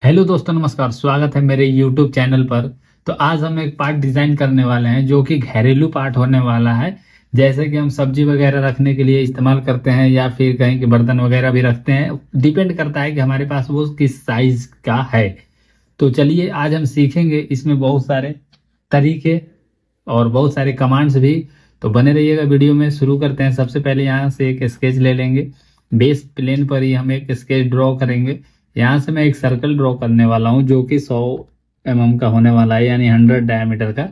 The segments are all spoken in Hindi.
हेलो दोस्तों, नमस्कार। स्वागत है मेरे YouTube चैनल पर। तो आज हम एक पार्ट डिजाइन करने वाले हैं जो कि घरेलू पार्ट होने वाला है। जैसे कि हम सब्जी वगैरह रखने के लिए इस्तेमाल करते हैं या फिर कहीं के बर्तन वगैरह भी रखते हैं। डिपेंड करता है कि हमारे पास वो किस साइज का है। तो चलिए आज हम सीखेंगे इसमें बहुत सारे तरीके और बहुत सारे कमांड्स भी। तो बने रहिएगा वीडियो में। शुरू करते हैं। सबसे पहले यहाँ से एक स्केच ले लेंगे। बेस प्लेन पर ही हम एक स्केच ड्रॉ करेंगे। यहाँ से मैं एक सर्कल ड्रॉ करने वाला हूँ जो कि 100 mm का होने वाला है, यानी 100 डायमीटर का।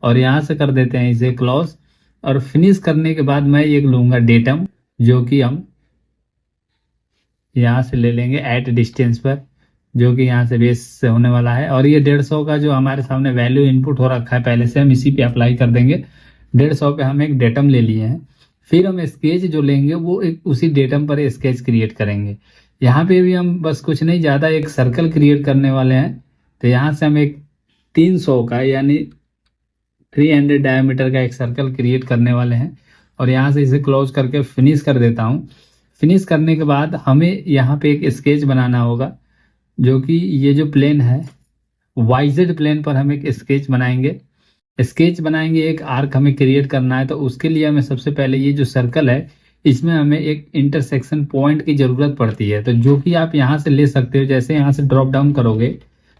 और यहाँ से कर देते हैं इसे क्लोज। और फिनिश करने के बाद मैं एक लूंगा डेटम, जो कि हम यहाँ से ले लेंगे एट डिस्टेंस पर, जो कि यहाँ से बेस से होने वाला है। और ये 150 का जो हमारे सामने वैल्यू इनपुट हो रखा है पहले से, हम इसी पे अप्लाई कर देंगे। 150 पे हम एक डेटम ले लिए हैं। फिर हम स्केच जो लेंगे वो एक उसी डेटम पर स्केच क्रिएट करेंगे। यहाँ पे भी हम बस कुछ नहीं ज़्यादा एक सर्कल क्रिएट करने वाले हैं। तो यहाँ से हम एक 300 का यानी 300 डायमीटर का एक सर्कल क्रिएट करने वाले हैं। और यहाँ से इसे क्लोज करके फिनिश कर देता हूँ। फिनिश करने के बाद हमें यहाँ पे एक स्केच बनाना होगा, जो कि ये जो प्लेन है वाईजेड प्लेन पर हम एक स्केच बनाएंगे। स्केच बनाएंगे, एक आर्क हमें क्रिएट करना है। तो उसके लिए हमें सबसे पहले ये जो सर्कल है इसमें हमें एक इंटरसेक्शन पॉइंट की जरूरत पड़ती है। तो जो कि आप यहाँ से ले सकते हो। जैसे यहाँ से ड्रॉप डाउन करोगे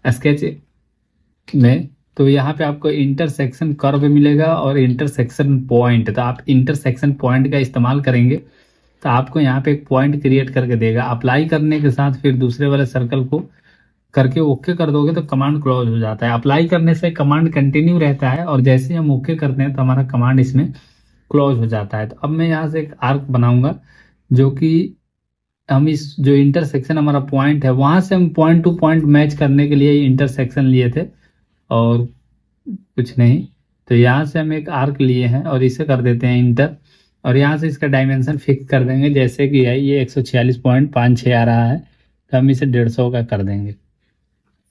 स्केच में, तो यहाँ पे आपको इंटरसेक्शन कर्व मिलेगा और इंटरसेक्शन पॉइंट। तो आप इंटरसेक्शन पॉइंट का इस्तेमाल करेंगे तो आपको यहाँ पे एक पॉइंट क्रिएट करके देगा। अप्लाई करने के साथ फिर दूसरे वाले सर्कल को करके ओके कर दोगे तो कमांड क्लोज हो जाता है। अप्लाई करने से कमांड कंटिन्यू रहता है और जैसे ही हम ओके करते हैं तो हमारा कमांड इसमें क्लोज हो जाता है। तो अब मैं यहाँ से एक आर्क बनाऊंगा, जो कि हम इस जो इंटरसेक्शन हमारा पॉइंट है वहां से हम पॉइंट टू पॉइंट मैच करने के लिए इंटरसेक्शन लिए थे और कुछ नहीं। तो यहाँ से हम एक आर्क लिए हैं और इसे कर देते हैं इंटर। और यहाँ से इसका डायमेंशन फिक्स कर देंगे। जैसे कि है ये 146.56 आ रहा है, तो हम इसे 150 का कर देंगे।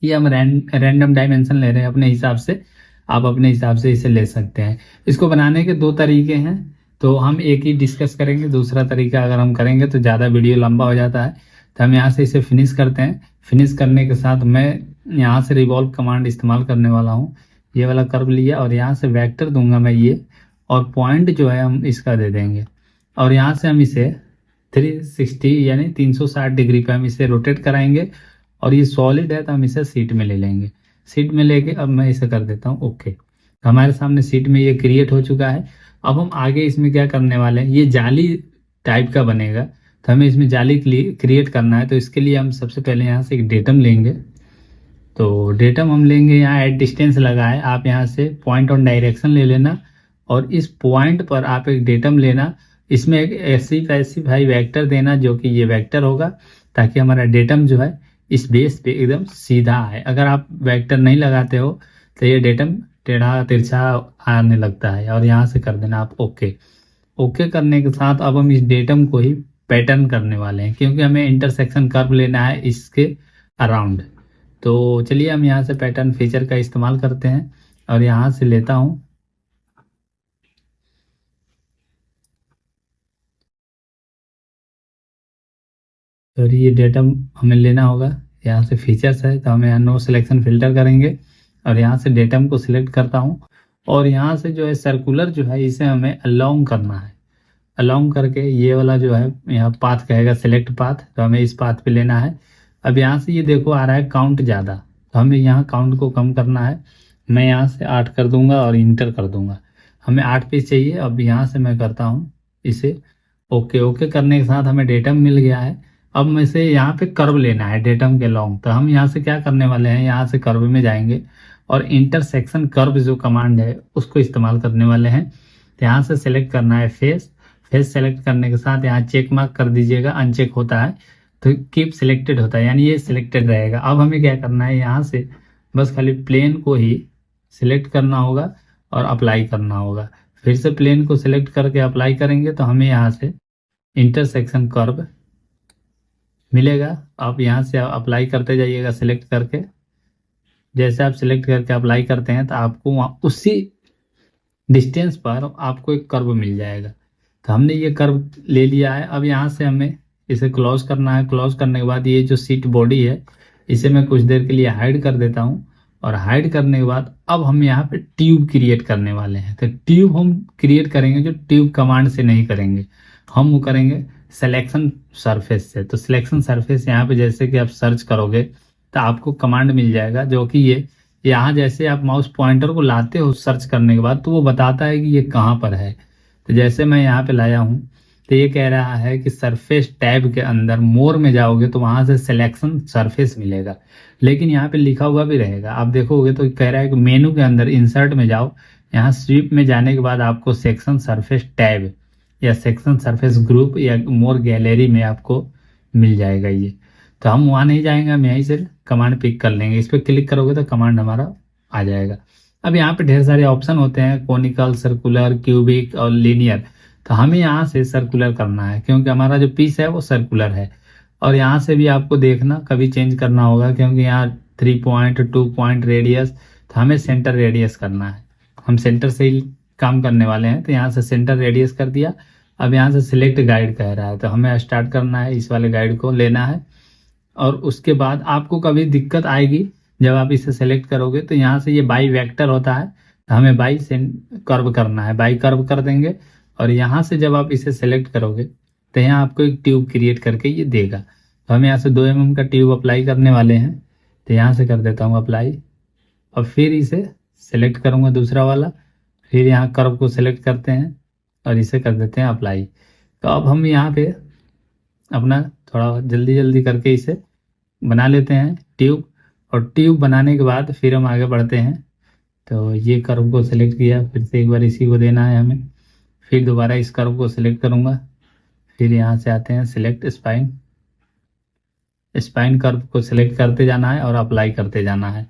ये हम रैंडम डायमेंशन ले रहे हैं अपने हिसाब से। आप अपने हिसाब से इसे ले सकते हैं। इसको बनाने के दो तरीके हैं, तो हम एक ही डिस्कस करेंगे। दूसरा तरीका अगर हम करेंगे तो ज़्यादा वीडियो लंबा हो जाता है। तो हम यहाँ से इसे फिनिश करते हैं। फिनिश करने के साथ मैं यहाँ से रिवॉल्व कमांड इस्तेमाल करने वाला हूँ। ये वाला कर्व लिया और यहाँ से वेक्टर दूंगा मैं ये, और पॉइंट जो है हम इसका दे देंगे। और यहाँ से हम इसे 360 यानी 360 डिग्री पे हम इसे रोटेट कराएंगे। और ये सॉलिड है तो हम इसे सीट में ले लेंगे। सीट में लेके अब मैं इसे कर देता हूँ ओके। तो हमारे सामने सीट में ये क्रिएट हो चुका है। अब हम आगे इसमें क्या करने वाले हैं, ये जाली टाइप का बनेगा। तो हमें इसमें जाली क्रिएट करना है। तो इसके लिए हम सबसे पहले यहाँ से एक डेटम लेंगे। तो डेटम हम लेंगे, यहाँ एट डिस्टेंस लगा है, आप यहाँ से पॉइंट ऑन डायरेक्शन ले लेना और इस पॉइंट पर आप एक डेटम लेना। इसमें एक ऐसी पैसी भाई वेक्टर देना जो कि ये वेक्टर होगा, ताकि हमारा डेटम जो है इस बेस पे एकदम सीधा आए। अगर आप वेक्टर नहीं लगाते हो तो ये डेटम टेढ़ा तिरछा आने लगता है। और यहाँ से कर देना आप ओके। ओके करने के साथ अब हम इस डेटम को ही पैटर्न करने वाले हैं, क्योंकि हमें इंटरसेक्शन कर्व लेना है इसके अराउंड। तो चलिए हम यहाँ से पैटर्न फीचर का इस्तेमाल करते हैं और यहाँ से लेता हूँ। और ये डेटम हमें लेना होगा। यहाँ से फीचर्स है तो हम यहाँ नो सिलेक्शन फिल्टर करेंगे और यहाँ से डेटम को सिलेक्ट करता हूँ। और यहाँ से जो है सर्कुलर जो है इसे हमें अलोंग करना है। अलोंग करके ये वाला जो है यहाँ पाथ कहेगा सिलेक्ट पाथ, तो हमें इस पाथ पे लेना है। अब यहाँ से ये देखो आ रहा है काउंट ज़्यादा, तो हमें यहाँ काउंट को कम करना है। मैं यहाँ से 8 कर दूंगा और इंटर कर दूंगा। हमें 8 पीस चाहिए। अब यहाँ से मैं करता हूँ इसे ओके। ओके करने के साथ हमें डेटम मिल गया है। अब मैं से यहाँ पे कर्व लेना है डेटम के लॉन्ग। तो हम यहाँ से क्या करने वाले हैं, यहाँ से कर्व में जाएंगे और इंटरसेक्शन कर्व जो कमांड है उसको इस्तेमाल करने वाले हैं। तो यहाँ से सेलेक्ट करना है फेस। फेस सेलेक्ट करने के साथ यहाँ चेक मार्क कर दीजिएगा, अनचेक होता है तो कीप सिलेक्टेड होता है, यानी ये सिलेक्टेड रहेगा। अब हमें क्या करना है, यहाँ से बस खाली प्लेन को ही सिलेक्ट करना होगा और अप्लाई करना होगा। फिर से प्लेन को सिलेक्ट करके अप्लाई करेंगे तो हमें यहाँ से इंटरसेक्शन कर्व मिलेगा। आप यहाँ से अप्लाई करते जाइएगा सिलेक्ट करके। जैसे आप सिलेक्ट करके अप्लाई करते हैं तो आपको वहाँ उसी डिस्टेंस पर आपको एक कर्व मिल जाएगा। तो हमने ये कर्व ले लिया है। अब यहाँ से हमें इसे क्लोज करना है। क्लोज करने के बाद ये जो सीट बॉडी है इसे मैं कुछ देर के लिए हाइड कर देता हूँ। और हाइड करने के बाद अब हम यहाँ पे ट्यूब क्रिएट करने वाले हैं। तो ट्यूब हम क्रिएट करेंगे जो ट्यूब कमांड से नहीं करेंगे, हम वो करेंगे सिलेक्शन सरफेस से। तो सिलेक्शन सरफेस यहाँ पे जैसे कि आप सर्च करोगे तो आपको कमांड मिल जाएगा, जो कि ये यहाँ जैसे आप माउस पॉइंटर को लाते हो सर्च करने के बाद तो वो बताता है कि ये कहाँ पर है। तो जैसे मैं यहाँ पे लाया हूँ तो ये कह रहा है कि सरफेस टैब के अंदर मोर में जाओगे तो वहां से सिलेक्शन सरफेस मिलेगा, लेकिन यहाँ पे लिखा हुआ भी रहेगा। आप देखोगे तो कह रहा है कि मेनू के अंदर इंसर्ट में जाओ, यहाँ स्वीप में जाने के बाद आपको सेक्शन सरफेस टैब या सेक्शन सरफेस ग्रुप या मोर गैलरी में आपको मिल जाएगा ये। तो हम वहाँ नहीं जाएंगे, हम यहीं से कमांड पिक कर लेंगे। इस पर क्लिक करोगे तो कमांड हमारा आ जाएगा। अब यहाँ पे ढेर सारे ऑप्शन होते हैं, कोनिकल, सर्कुलर, क्यूबिक और लीनियर। तो हमें यहाँ से सर्कुलर करना है क्योंकि हमारा जो पीस है वो सर्कुलर है। और यहाँ से भी आपको देखना कभी चेंज करना होगा क्योंकि यहाँ 3 पॉइंट 2 पॉइंट रेडियस, तो हमें सेंटर रेडियस करना है। हम सेंटर से ही काम करने वाले हैं तो यहाँ से सेंटर रेडियस कर दिया। अब यहाँ से सिलेक्ट गाइड कह रहा है तो हमें स्टार्ट करना है, इस वाले गाइड को लेना है। और उसके बाद आपको कभी दिक्कत आएगी जब आप इसे सेलेक्ट करोगे तो यहाँ से ये बाई वेक्टर होता है, तो हमें बाई कर्व करना है, बाई कर्व कर देंगे। और यहाँ से जब आप इसे सेलेक्ट करोगे तो यहाँ आपको एक ट्यूब क्रिएट करके ये देगा। तो हम यहाँ से 2 mm का ट्यूब अप्लाई करने वाले हैं, तो यहाँ से कर देता हूँ अप्लाई। और फिर इसे सेलेक्ट करूँगा दूसरा वाला, फिर यहाँ कर्व को सिलेक्ट करते हैं और इसे कर देते हैं अप्लाई। तो अब हम यहाँ पे अपना थोड़ा जल्दी जल्दी करके इसे बना लेते हैं ट्यूब। और ट्यूब बनाने के बाद फिर हम आगे बढ़ते हैं। तो ये कर्व को सिलेक्ट किया, फिर से एक बार इसी को देना है हमें, फिर दोबारा इस कर्व को सिलेक्ट करूँगा, फिर यहाँ से आते हैं सिलेक्ट स्पाइन, स्पाइन कर्व को सिलेक्ट करते जाना है और अप्लाई करते जाना है।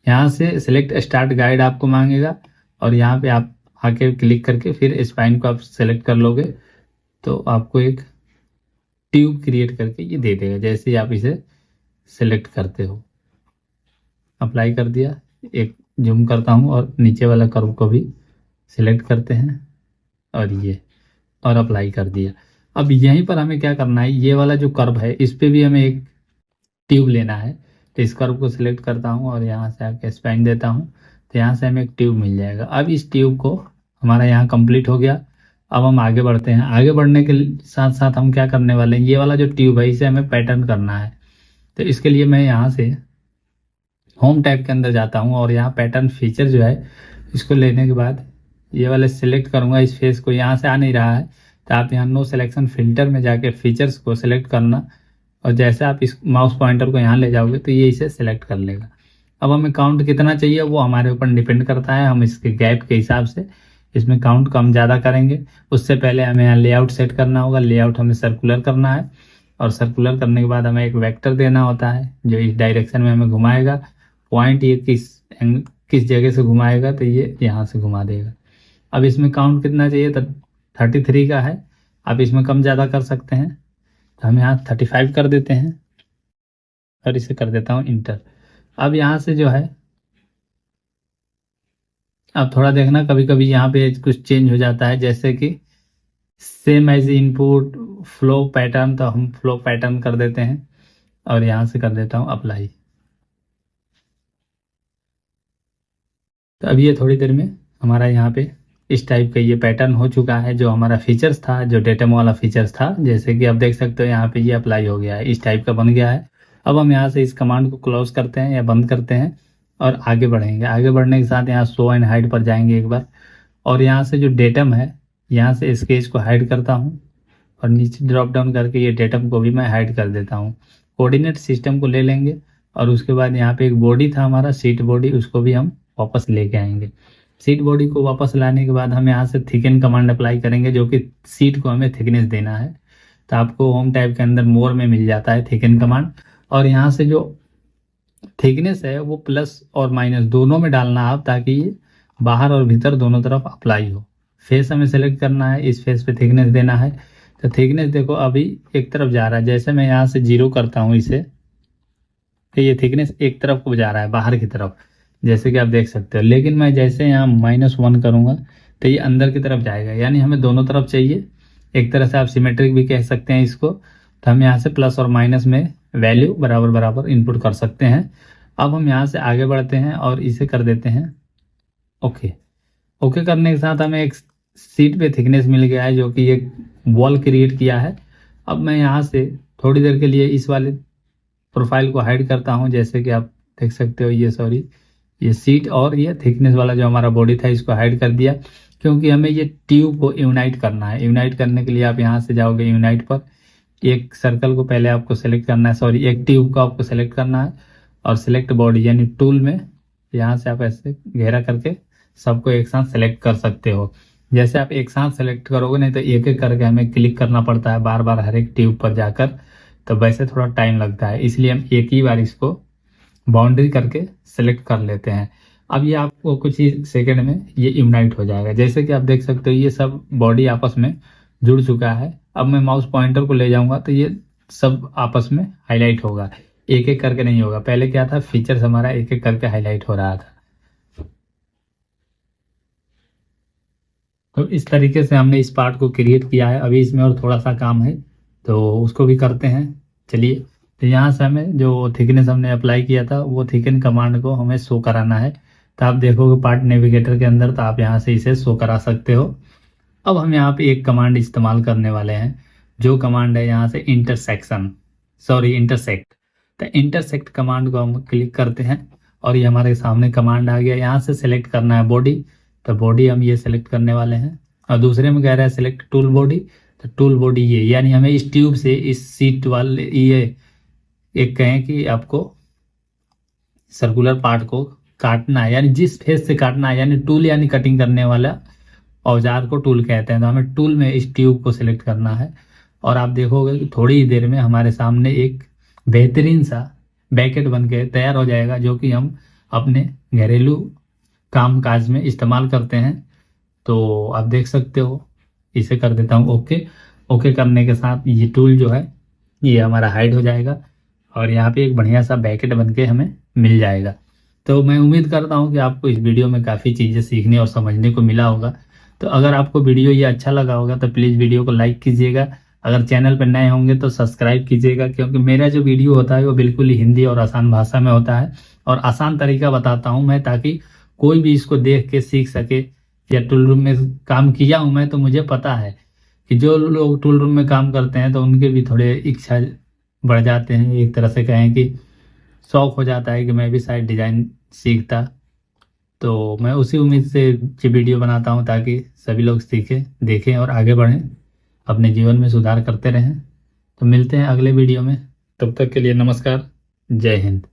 यहाँ से सिलेक्ट स्टार्ट गाइड आपको मांगेगा और यहाँ पे आप आके क्लिक करके फिर स्पाइन को आप सिलेक्ट कर लोगे तो आपको एक ट्यूब क्रिएट करके ये दे देगा जैसे ही आप इसे सिलेक्ट करते हो। अप्लाई कर दिया, एक जूम करता हूँ और नीचे वाला कर्व को भी सिलेक्ट करते हैं और ये, और अप्लाई कर दिया। अब यहीं पर हमें क्या करना है, ये वाला जो कर्व है इस पे भी हमें एक ट्यूब लेना है। तो इस कर्व को सिलेक्ट करता हूँ और यहाँ से आके स्पाइन देता हूँ तो यहाँ से हमें एक ट्यूब मिल जाएगा। अब इस ट्यूब को हमारा यहाँ कंप्लीट हो गया। अब हम आगे बढ़ते हैं। आगे बढ़ने के साथ साथ हम क्या करने वाले हैं, ये वाला जो ट्यूब है इसे हमें पैटर्न करना है। तो इसके लिए मैं यहाँ से होम टैब के अंदर जाता हूँ और यहाँ पैटर्न फीचर जो है इसको लेने के बाद ये वाले सिलेक्ट करूँगा। इस फेस को यहाँ से आ नहीं रहा है तो आप यहाँ नो सिलेक्शन फिल्टर में जाके फीचर्स को सिलेक्ट करना और जैसे आप इस माउस पॉइंटर को यहाँ ले जाओगे तो ये इसे सिलेक्ट कर लेगा। अब हमें काउंट कितना चाहिए वो हमारे ऊपर डिपेंड करता है, हम इसके गैप के हिसाब से इसमें काउंट कम ज़्यादा करेंगे। उससे पहले हमें यहाँ लेआउट सेट करना होगा। लेआउट हमें सर्कुलर करना है और सर्कुलर करने के बाद हमें एक वेक्टर देना होता है जो इस डायरेक्शन में हमें घुमाएगा। पॉइंट ये किस जगह से घुमाएगा तो ये यहाँ से घुमा देगा। अब इसमें काउंट कितना चाहिए तो 33 का है, आप इसमें कम ज़्यादा कर सकते हैं। तो हम यहाँ 35 कर देते हैं और इसे कर देता हूँ इंटर। अब यहाँ से जो है अब थोड़ा देखना कभी कभी यहाँ पे कुछ चेंज हो जाता है, जैसे कि same as input flow pattern, तो हम फ्लो पैटर्न कर देते हैं और यहाँ से कर देता हूँ अप्लाई। तो अब ये थोड़ी देर में हमारा यहाँ पे इस टाइप का ये पैटर्न हो चुका है। जो हमारा फीचर्स था, जो डेटम वाला फीचर्स था, जैसे कि आप देख सकते हो यहाँ पे ये अप्लाई हो गया है, इस टाइप का बन गया है। अब हम यहाँ से इस कमांड को क्लोज करते हैं या बंद करते हैं और आगे बढ़ेंगे। आगे बढ़ने के साथ यहाँ शो एंड हाइड पर जाएंगे एक बार और यहाँ से जो डेटम है यहाँ से स्केच को हाइड करता हूँ और नीचे ड्रॉप डाउन करके ये डेटम को भी मैं हाइड कर देता हूँ। कोऑर्डिनेट सिस्टम को ले लेंगे और उसके बाद यहाँ पे एक बॉडी था हमारा सीट बॉडी, उसको भी हम वापस लेके आएंगे। सीट बॉडी को वापस लाने के बाद हम यहाँ से थिकन कमांड अप्लाई करेंगे जो कि सीट को हमें थिकनेस देना है। तो आपको होम टैब के अंदर मोर में मिल जाता है थिकन कमांड और यहाँ से जो थिकनेस है वो प्लस और माइनस दोनों में डालना आप, ताकि ये बाहर और भीतर दोनों तरफ अप्लाई हो। फेस हमें सेलेक्ट करना है, इस फेस पे थिकनेस देना है। तो थिकनेस देखो अभी एक तरफ जा रहा है, जैसे मैं यहाँ से 0 करता हूँ इसे तो ये थिकनेस एक तरफ को जा रहा है बाहर की तरफ, जैसे कि आप देख सकते हो। लेकिन मैं जैसे यहाँ -1 करूँगा तो ये अंदर की तरफ जाएगा, यानी हमें दोनों तरफ चाहिए। एक तरह से आप सिमेट्रिक भी कह सकते हैं इसको। तो हम यहाँ से प्लस और माइनस में वैल्यू बराबर बराबर इनपुट कर सकते हैं। अब हम यहाँ से आगे बढ़ते हैं और इसे कर देते हैं ओके। ओके करने के साथ हमें एक सीट पे थिकनेस मिल गया है जो कि एक वॉल क्रिएट किया है। अब मैं यहाँ से थोड़ी देर के लिए इस वाले प्रोफाइल को हाइड करता हूँ। जैसे कि आप देख सकते हो ये सीट और ये थिकनेस वाला जो हमारा बॉडी था इसको हाइड कर दिया, क्योंकि हमें ये ट्यूब को यूनाइट करना है। यूनाइट करने के लिए आप यहाँ से जाओगे यूनाइट पर, एक सर्कल को पहले आपको सेलेक्ट करना है, सॉरी एक ट्यूब को आपको सेलेक्ट करना है और सिलेक्ट बॉडी यानी टूल में यहाँ से आप ऐसे घेरा करके सबको एक साथ सेलेक्ट कर सकते हो। जैसे आप एक साथ सेलेक्ट करोगे नहीं तो एक एक करके हमें क्लिक करना पड़ता है बार बार हर एक ट्यूब पर जाकर, तो वैसे थोड़ा टाइम लगता है। इसलिए हम एक ही बार इसको बाउंड्री करके सेलेक्ट कर लेते हैं। अब ये आपको कुछ ही सेकंड में ये यूनाइट हो जाएगा। जैसे कि आप देख सकते हो ये सब बॉडी आपस में जुड़ चुका है। अब मैं माउस पॉइंटर को ले जाऊंगा तो ये सब आपस में हाईलाइट होगा, एक एक करके नहीं होगा। पहले क्या था, फीचर्स हमारा एक एक करके हाईलाइट हो रहा था। तो इस तरीके से हमने इस पार्ट को क्रिएट किया है। अभी इसमें और थोड़ा सा काम है तो उसको भी करते हैं। चलिए, तो यहाँ से हमें जो थिकनेस हमने अप्लाई किया था वो थिकन कमांड को हमें शो कराना है। तो आप देखोगे पार्ट नेविगेटर के अंदर, तो आप यहाँ से इसे शो करा सकते हो। अब हम यहाँ पे एक कमांड इस्तेमाल करने वाले हैं, जो कमांड है यहाँ से इंटरसेक्ट। तो इंटरसेक्ट कमांड को हम क्लिक करते हैं और ये हमारे सामने कमांड आ गया। यहाँ से सेलेक्ट करना है बॉडी, तो बॉडी हम ये सेलेक्ट करने वाले हैं। और दूसरे में कह रहा है सेलेक्ट टूल बॉडी, तो टूल बॉडी ये, यानी हमें इस ट्यूब से इस सीट वाले ये एक कहें कि आपको सर्कुलर पार्ट को काटना है, यानी जिस फेस से काटना है, यानी टूल यानी कटिंग करने वाला औजार को टूल कहते हैं। तो हमें टूल में इस ट्यूब को सिलेक्ट करना है और आप देखोगे कि थोड़ी ही देर में हमारे सामने एक बेहतरीन सा बैकेट बन के तैयार हो जाएगा, जो कि हम अपने घरेलू काम काज में इस्तेमाल करते हैं। तो आप देख सकते हो, इसे कर देता हूँ ओके। ओके करने के साथ ये टूल जो है ये हमारा हाइड हो जाएगा और यहाँ पे एक बढ़िया सा बैकेट बन के हमें मिल जाएगा। तो मैं उम्मीद करता हूँ कि आपको इस वीडियो में काफ़ी चीज़ें सीखने और समझने को मिला होगा। तो अगर आपको वीडियो ये अच्छा लगा होगा तो प्लीज़ वीडियो को लाइक कीजिएगा। अगर चैनल पर नए होंगे तो सब्सक्राइब कीजिएगा, क्योंकि मेरा जो वीडियो होता है वो बिल्कुल ही हिंदी और आसान भाषा में होता है और आसान तरीका बताता हूँ मैं, ताकि कोई भी इसको देख के सीख सके। या टूल रूम में काम किया हूँ मैं, तो मुझे पता है कि जो लोग टूल रूम में काम करते हैं तो उनके भी थोड़े इच्छा बढ़ जाते हैं, एक तरह से कहें कि शौक हो जाता है कि मैं भी शायद डिज़ाइन सीखता। तो मैं उसी उम्मीद से ये वीडियो बनाता हूँ ताकि सभी लोग सीखें, देखें और आगे बढ़ें, अपने जीवन में सुधार करते रहें। तो मिलते हैं अगले वीडियो में, तब तक के लिए नमस्कार, जय हिंद।